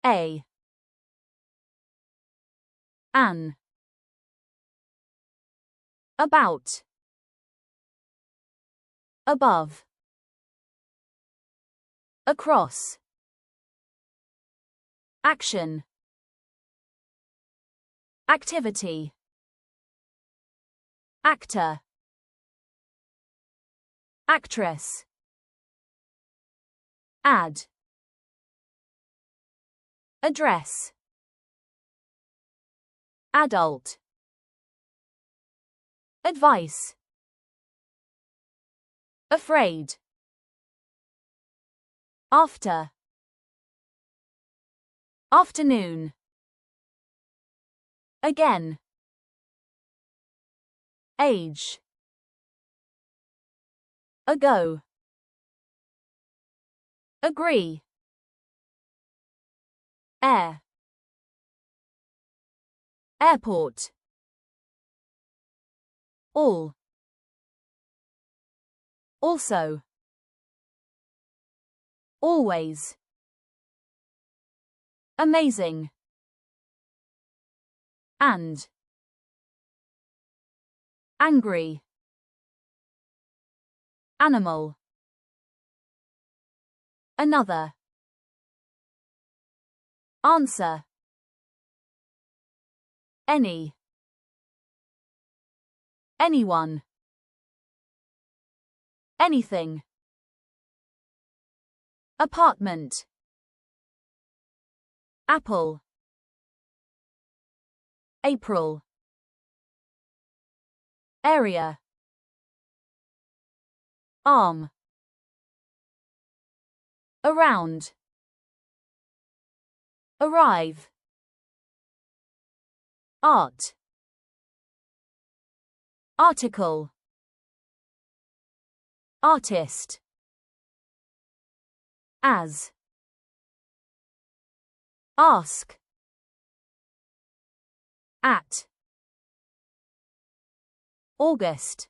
A. An. About. Above. Across. Action. Activity. Actor. Actress. Ad. Address. Adult. Advice. Afraid. After. Afternoon. Again. Age. Ago. Agree. Air. Airport. All. Also. Always. Amazing. And. Angry. Animal. Another. Answer. Any. Anyone. Anything. Apartment. Apple. April. Area. Arm. Around. Arrive. Art. Article. Artist. As. Ask. At. August.